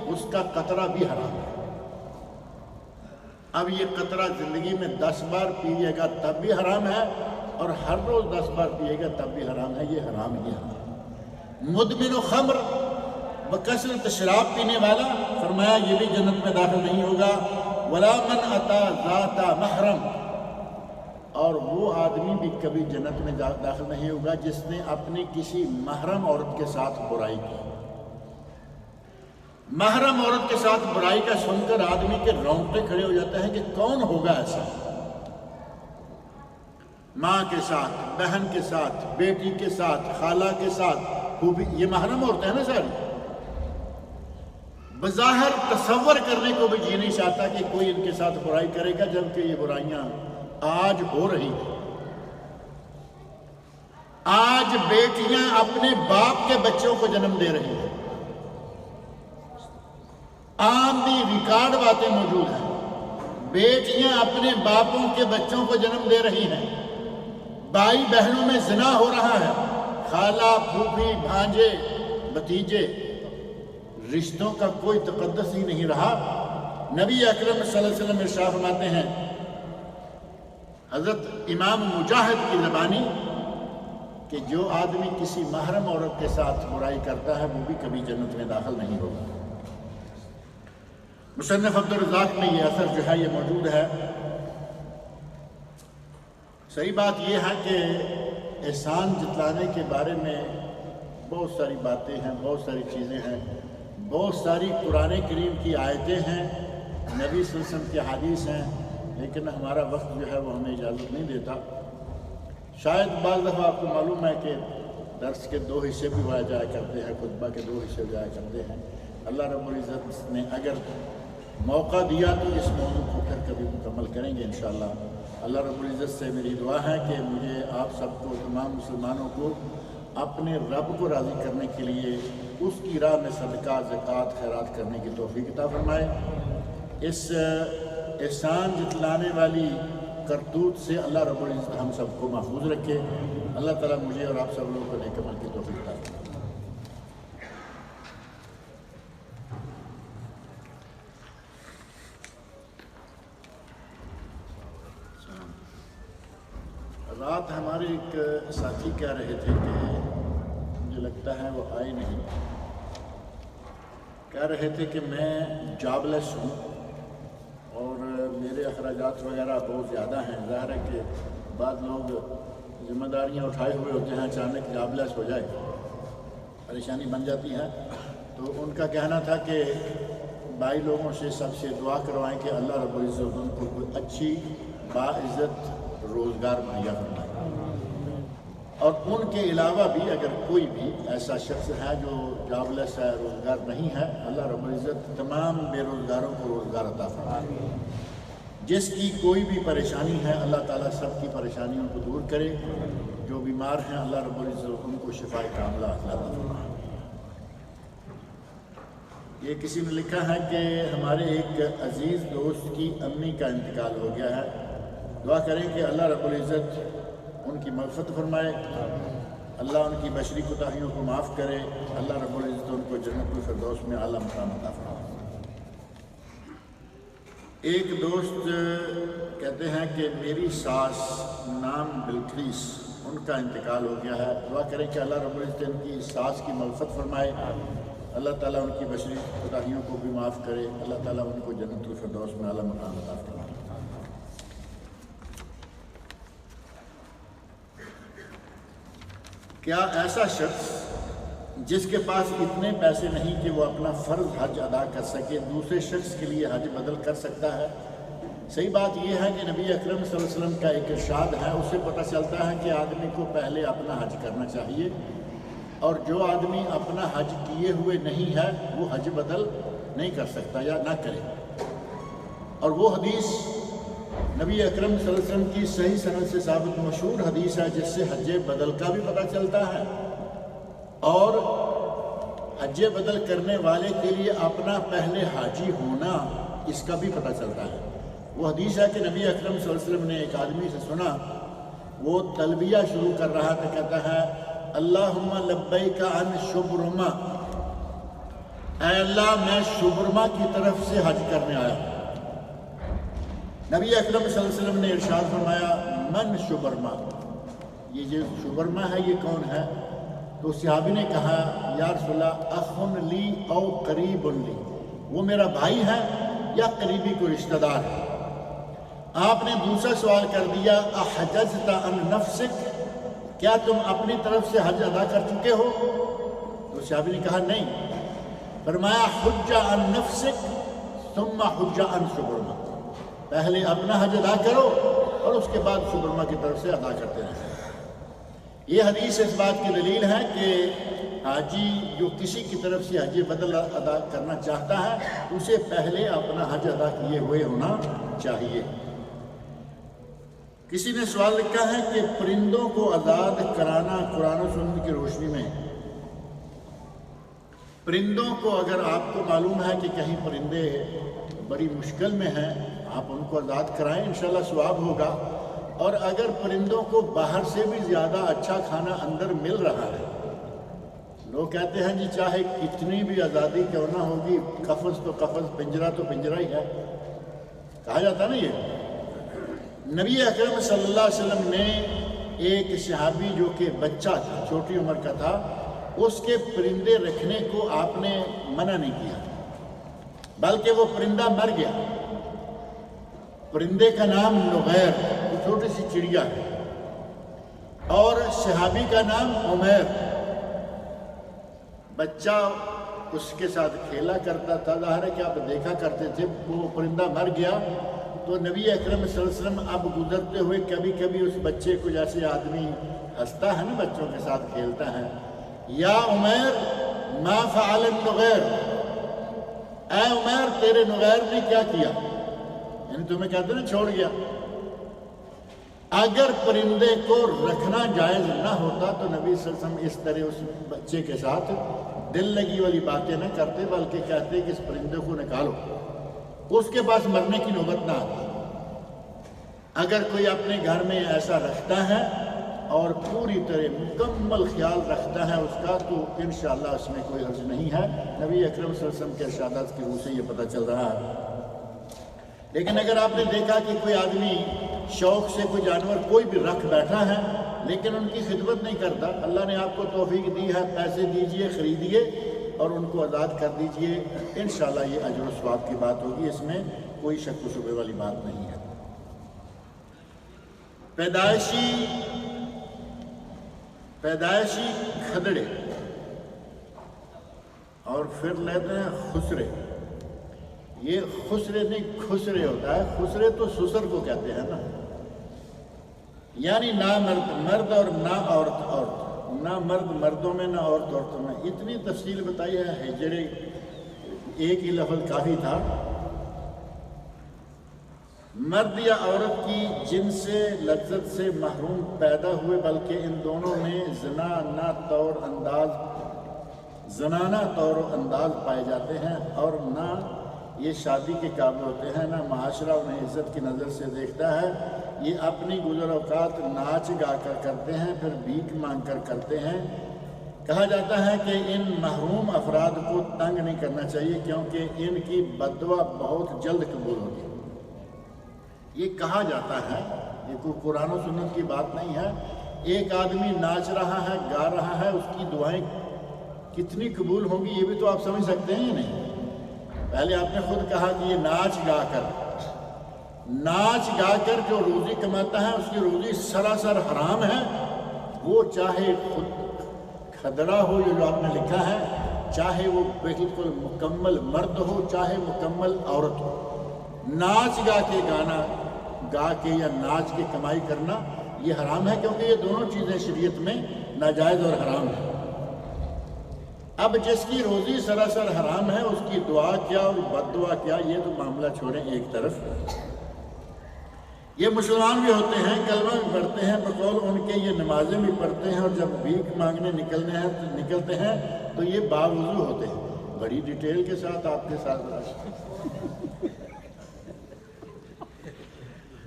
اس کا قطرہ بھی حرام ہے۔ اب یہ قطرہ زندگی میں 10 بار پیے گا تب بھی حرام ہے، اور ہر روز 10 بار پیے گا تب بھی حرام ہے، یہ حرام ہی حرام۔ مدمن خمر، بکثرت شراب پینے والا، فرمایا یہ بھی جنت میں داخل نہیں ہوگا۔ ولا من اتا ذات محرم، اور وہ آدمی بھی کبھی جنت میں داخل نہیں ہوگا جس نے اپنی کسی محرم عورت کے ساتھ برائی کی۔ محرم عورت کے ساتھ برائی کا سن کر آدمی کے رونگٹے کھڑے ہو جاتے ہیں کہ کون ہوگا ایسا۔ ماں کے ساتھ، بہن کے ساتھ، بیٹی کے ساتھ، خالہ کے ساتھ، یہ محرم عورتیں ہیں نا ساری۔ بظاہر تصور کرنے کو بھی جی نہیں چاہتا کہ کوئی ان کے ساتھ برائی کرے گا، جبکہ یہ برائیاں آج ہو رہی ہیں۔ آج بیٹیاں اپنے باپ کے بچوں کو جنم دے رہی ہیں، عام بھی ریکارڈ باتیں موجود ہیں۔ بیٹیاں اپنے باپوں کے بچوں کو جنم دے رہی ہیں، بھائی بہنوں میں زنا ہو رہا ہے، خالہ، پھوپھی، بھانجے، بھتیجے، رشتوں کا کوئی تقدس ہی نہیں رہا۔ نبی اکرم صلی اللہ علیہ وسلم ارشاد فرماتے ہیں، حضرت امام مجاہد کی زبانی، کہ جو آدمی کسی محرم عورت کے ساتھ برائی کرتا ہے وہ بھی کبھی جنت میں داخل نہیں ہوگا۔ مصنف عبدالرزاق میں یہ اثر جو ہے یہ موجود ہے۔ صحیح بات یہ ہے کہ احسان جتلانے کے بارے میں بہت ساری باتیں ہیں، بہت ساری چیزیں ہیں، بہت ساری قرآن کریم کی آیتیں ہیں، نبی صلی اللہ علیہ وسلم کی حدیث ہیں، لیکن ہمارا وقت جو ہے وہ ہمیں اجازت نہیں دیتا۔ شاید بعض دفعہ آپ کو معلوم ہے کہ درس کے 2 حصے بھی ہوا جایا کرتے ہیں، خطبہ کے 2 حصے ہو جایا کرتے ہیں۔ اللہ رب العزت نے اگر موقع دیا تو اس موضوع کو پھر کبھی مکمل کریں گے انشاءاللہ۔ اللہ رب العزت سے میری دعا ہے کہ مجھے آپ سب کو، تمام مسلمانوں کو اپنے رب کو راضی کرنے کے لیے اس کی راہ میں صدقہ، زکوٰۃ، خیرات کرنے کی توفیق عطا فرمائے۔ اس احسان جتلانے والی کرتوت سے اللہ رب العزت ہم سب کو محفوظ رکھے۔ اللہ تعالیٰ مجھے اور آپ سب لوگوں کو نیک عمل کی توفیق عطا فرمائے۔ رات ہمارے ایک ساتھی کہہ رہے تھے کہ مجھے لگتا ہے وہ آئے نہیں، کہہ رہے تھے کہ میں جاب لیس ہوں اور میرے اخراجات وغیرہ بہت زیادہ ہیں۔ ظاہر ہے کہ بعض لوگ ذمہ داریاں اٹھائے ہوئے ہوتے ہیں، اچانک جاب لیس ہو جائے پریشانی بن جاتی ہے۔ تو ان کا کہنا تھا کہ بھائی لوگوں سے سب سے دعا کروائیں کہ اللہ رب العزت ان کو کوئی اچھی باعزت روزگار مہیا فرمائے، اور ان کے علاوہ بھی اگر کوئی بھی ایسا شخص ہے جو جاب لیس ہے، روزگار نہیں ہے، اللہ رب العزت تمام بے روزگاروں کو روزگار عطا فرمائے۔ جس کی کوئی بھی پریشانی ہے اللہ تعالیٰ سب کی پریشانیوں کو دور کرے۔ جو بیمار ہیں اللہ رب العزت ان کو شفاء کاملہ عطا فرمائے۔ یہ کسی نے لکھا ہے کہ ہمارے ایک عزیز دوست کی امی کا انتقال ہو گیا ہے، دعا کریں کہ اللہ رب العزت ان کی مغفرت فرمائے، اللہ ان کی بشری کوتاہیوں کو معاف کرے، اللہ رب العزت ان کو جنت الفردوس میں اعلیٰ مقام عطا فرمائے۔ ایک دوست کہتے ہیں کہ میری ساس نام بلقیس، ان کا انتقال ہو گیا ہے، دعا کریں کہ اللہ رب العزت ان کی ساس کی مغفرت فرمائے، اللہ تعالیٰ ان کی بشری کوتاہیوں کو بھی معاف کرے، اللہ تعالیٰ ان کو جنت الفردوس میں اعلیٰ مقام عطا فرمائے۔ کیا ایسا شخص جس کے پاس اتنے پیسے نہیں کہ وہ اپنا فرض حج ادا کر سکے دوسرے شخص کے لیے حج بدل کر سکتا ہے؟ صحیح بات یہ ہے کہ نبی اکرم صلی اللہ علیہ وسلم کا ایک ارشاد ہے، اس سے پتہ چلتا ہے کہ آدمی کو پہلے اپنا حج کرنا چاہیے، اور جو آدمی اپنا حج کیے ہوئے نہیں ہے وہ حج بدل نہیں کر سکتا یا نہ کرے۔ اور وہ حدیث نبی اکرم صلی اللہ علیہ وسلم کی صحیح سند سے ثابت مشہور حدیث ہے، جس سے حج بدل کا بھی پتہ چلتا ہے اور حج بدل کرنے والے کے لیے اپنا پہلے حاجی ہونا اس کا بھی پتہ چلتا ہے۔ وہ حدیث ہے کہ نبی اکرم صلی اللہ علیہ وسلم نے ایک آدمی سے سنا، وہ تلبیہ شروع کر رہا تھا، کہتا ہے اللہم لبیک عن شبرما، اے اللہ میں شبرما کی طرف سے حج کرنے آیا ہوں۔ نبی اکرم صلی اللہ علیہ وسلم نے ارشاد فرمایا من شبرما، یہ جو شبرما ہے یہ کون ہے؟ تو صحابی نے کہا یا رسول اللہ اخن لی او قریب لی، وہ میرا بھائی ہے یا قریبی کوئی رشتہ دار ہے۔ آپ نے دوسرا سوال کر دیا احججت عن نفسک، کیا تم اپنی طرف سے حج ادا کر چکے ہو؟ تو صحابی نے کہا نہیں۔ فرمایا حج عن نفسک ثم حج عن شبرما، پہلے اپنا حج ادا کرو اور اس کے بعد شبرما کی طرف سے ادا کرتے رہیں۔ یہ حدیث اس بات کی دلیل ہے کہ حاجی جو کسی کی طرف سے حج بدل ادا کرنا چاہتا ہے اسے پہلے اپنا حج ادا کیے ہوئے ہونا چاہیے۔ کسی نے سوال لکھا ہے کہ پرندوں کو آزاد کرانا قرآن و سنت کی روشنی میں، پرندوں کو اگر آپ کو معلوم ہے کہ کہیں پرندے بڑی مشکل میں ہیں، آپ ان کو آزاد کرائیں، انشاءاللہ ثواب ہوگا۔ اور اگر پرندوں کو باہر سے بھی زیادہ اچھا کھانا اندر مل رہا ہے، لوگ کہتے ہیں جی چاہے کتنی بھی آزادی کیوں نہ ہوگی، قفس تو قفس، پنجرہ تو پنجرہ ہی ہے، کہا جاتا نا۔ یہ نبی اکرم صلی اللہ علیہ وسلم نے ایک صحابی جو کہ بچہ تھا، چھوٹی عمر کا تھا، اس کے پرندے رکھنے کو آپ نے منع نہیں کیا، بلکہ وہ پرندہ مر گیا۔ پرندے کا نام نغیر، چھوٹی سی چڑیا ہے، اور صحابی کا نام عمیر۔ بچہ اس کے ساتھ کھیلا کرتا تھا، ظاہر ہے کہ آپ دیکھا کرتے تھے، وہ پرندہ مر گیا تو نبی اکرم صلی اللہ علیہ وسلم اب گزرتے ہوئے کبھی کبھی اس بچے کو، جیسے آدمی ہنستا ہے نا بچوں کے ساتھ کھیلتا ہے، یا عمیر ما فعل النغیر، اے عمیر تیرے نغیر نے کیا کیا، یعنی تمہیں کہتے نا چھوڑ گیا۔ اگر پرندے کو رکھنا جائز نہ ہوتا تو نبی صلی اللہ علیہ وسلم اس طرح اس بچے کے ساتھ دل لگی والی باتیں نہ کرتے، بلکہ کہتے کہ اس پرندے کو نکالو، اس کے پاس مرنے کی نوبت نہ آتی۔ اگر کوئی اپنے گھر میں ایسا رکھتا ہے اور پوری طرح مکمل خیال رکھتا ہے اس کا، تو انشاءاللہ اس میں کوئی حرج نہیں ہے۔ نبی اکرم صلی اللہ علیہ وسلم کے ارشادات کی روح سے یہ پتہ چل رہا ہے۔ لیکن اگر آپ نے دیکھا کہ کوئی آدمی شوق سے کوئی جانور کوئی بھی رکھ بیٹھا ہے لیکن ان کی خدمت نہیں کرتا، اللہ نے آپ کو توفیق دی ہے، پیسے دیجئے، خریدیے اور ان کو آزاد کر دیجئے، انشاءاللہ یہ اجر و ثواب کی بات ہوگی، اس میں کوئی شک و شبہ والی بات نہیں ہے۔ پیدائشی کھدڑے اور پھر لیتے ہیں خسرے۔ یہ خسرے نہیں خسرے ہوتا ہے، خسرے تو سسر کو کہتے ہیں نا، یعنی نہ مرد اور نہ عورت، نہ مرد مردوں میں نہ عورت عورتوں میں۔ اتنی تفصیل بتائی ہے، ہجڑے ایک ہی لفظ کافی تھا۔ مرد یا عورت کی جن سے لذت سے محروم پیدا ہوئے، بلکہ ان دونوں میں زنانہ طور و انداز پائے جاتے ہیں، اور نہ یہ شادی کے قابل ہوتے ہیں، نہ معاشرہ انہیں عزت کی نظر سے دیکھتا ہے، یہ اپنی گزر اوقات ناچ گا کر کرتے ہیں، پھر بھیک مانگ کر کرتے ہیں۔ کہا جاتا ہے کہ ان محروم افراد کو تنگ نہیں کرنا چاہیے کیونکہ ان کی بددعا بہت جلد قبول ہوگی۔ یہ کہا جاتا ہے، یہ کوئی قرآن و سنت کی بات نہیں ہے۔ ایک آدمی ناچ رہا ہے، گا رہا ہے، اس کی دعائیں کتنی قبول ہوں گی یہ بھی تو آپ سمجھ سکتے ہیں یا نہیں؟ پہلے آپ نے خود کہا کہ یہ ناچ گا کر جو روزی کماتا ہے اس کی روزی سراسر حرام ہے، وہ چاہے خود کھدڑا ہو یہ جو آپ نے لکھا ہے، چاہے وہ بالکل مکمل مرد ہو، چاہے مکمل عورت ہو۔ ناچ گا کے یا ناچ کے کمائی کرنا یہ حرام ہے، کیونکہ یہ دونوں چیزیں شریعت میں ناجائز اور حرام ہیں۔ اب جس کی روزی سراسر حرام ہے اس کی دعا کیا اور بد دعا کیا، یہ تو معاملہ چھوڑیں ایک طرف۔ یہ مسلمان بھی ہوتے ہیں، کلمہ بھی پڑھتے ہیں، بقول ان کے یہ نمازیں بھی پڑھتے ہیں، اور جب بھیک مانگنے نکلتے ہیں تو یہ باوضو ہوتے ہیں۔ بڑی ڈیٹیل کے ساتھ آپ کے ساتھ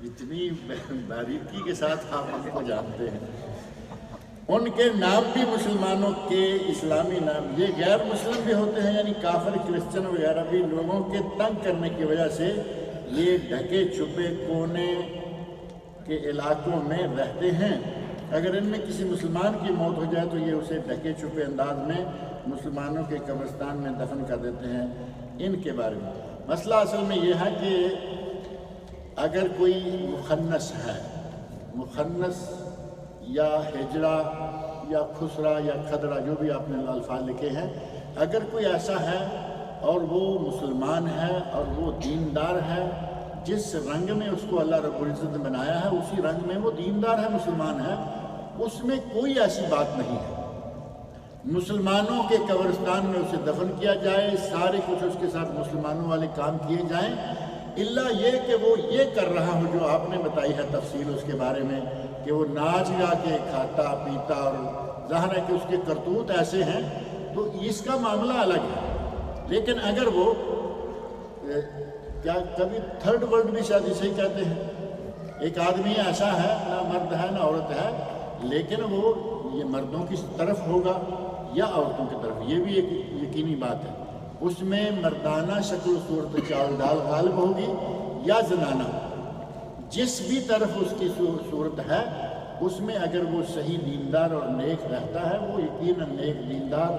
اتنی باریکی کے ساتھ آپ ان کو جانتے ہیں۔ ان کے نام بھی مسلمانوں کے اسلامی نام، یہ غیر مسلم بھی ہوتے ہیں، یعنی کافر کرسچن وغیرہ بھی لوگوں کے تنگ کرنے کی وجہ سے یہ ڈھکے چھپے کونے کے علاقوں میں رہتے ہیں۔ اگر ان میں کسی مسلمان کی موت ہو جائے تو یہ اسے ڈھکے چھپے انداز میں مسلمانوں کے قبرستان میں دفن کر دیتے ہیں۔ ان کے بارے میں مسئلہ اصل میں یہ ہے کہ اگر کوئی مخنث ہے، مخنث یا ہجرا یا خسرا یا کھدرا جو بھی آپ نے الفاظ لکھے ہیں، اگر کوئی ایسا ہے اور وہ مسلمان ہے اور وہ دیندار ہے، جس رنگ میں اس کو اللہ رب العزت نے بنایا ہے اسی رنگ میں وہ دیندار ہے، مسلمان ہے، اس میں کوئی ایسی بات نہیں ہے۔ مسلمانوں کے قبرستان میں اسے دفن کیا جائے، سارے کچھ اس کے ساتھ مسلمانوں والے کام کیے جائیں، الا یہ کہ وہ یہ کر رہا ہو جو آپ نے بتائی ہے تفصیل اس کے بارے میں، کہ وہ ناچ گا کے کھاتا پیتا، اور ظاہر ہے کہ اس کے کرتوت ایسے ہیں تو اس کا معاملہ الگ ہے۔ لیکن اگر وہ کیا کبھی تھرڈ ورلڈ بھی شاید اسے ہی کہتے ہیں، ایک آدمی ایسا ہے، نہ مرد ہے نہ عورت ہے، لیکن وہ یہ مردوں کی طرف ہوگا یا عورتوں کی طرف، یہ بھی ایک یقینی بات ہے، اس میں مردانہ شکل و صورت چال ڈال غالب ہوگی یا زنانہ، جس بھی طرف اس کی صورت ہے اس میں اگر وہ صحیح دیندار اور نیک رہتا ہے وہ یقیناً نیک دیندار،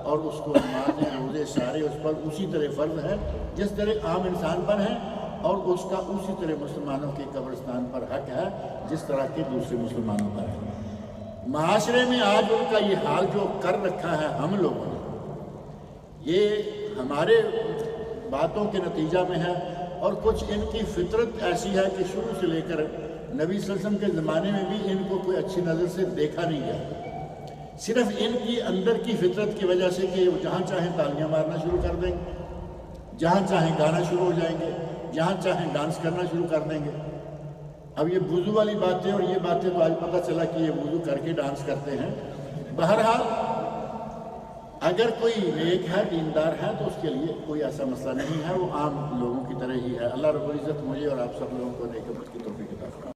اور اس کو نمازیں روزے سارے اس پر اسی طرح فرض ہے جس طرح عام انسان پر ہے، اور اس کا اسی طرح مسلمانوں کے قبرستان پر حق ہے جس طرح کے دوسرے مسلمانوں پر ہے۔ معاشرے میں آج ان کا یہ حال جو کر رکھا ہے ہم لوگوں نے، یہ ہمارے باتوں کے نتیجہ میں ہے، اور کچھ ان کی فطرت ایسی ہے کہ شروع سے لے کر نبی صلی اللہ علیہ وسلم کے زمانے میں بھی ان کو کوئی اچھی نظر سے دیکھا نہیں گیا، صرف ان کی اندر کی فطرت کی وجہ سے کہ وہ جہاں چاہیں تالیاں مارنا شروع کر دیں گے، جہاں چاہیں گانا شروع ہو جائیں گے، جہاں چاہیں ڈانس کرنا شروع کر دیں گے۔ اب یہ وضو والی باتیں اور یہ باتیں تو آج پتہ چلا کہ یہ وضو کر کے ڈانس کرتے ہیں۔ بہرحال اگر کوئی نیک ہے، دیندار ہے، تو اس کے لیے کوئی ایسا مسئلہ نہیں ہے، وہ عام لوگوں کی طرح ہی ہے۔ اللہ رب العزت مجھے اور آپ سب لوگوں کو نیک عمل کی توفیق عطا فرمائے۔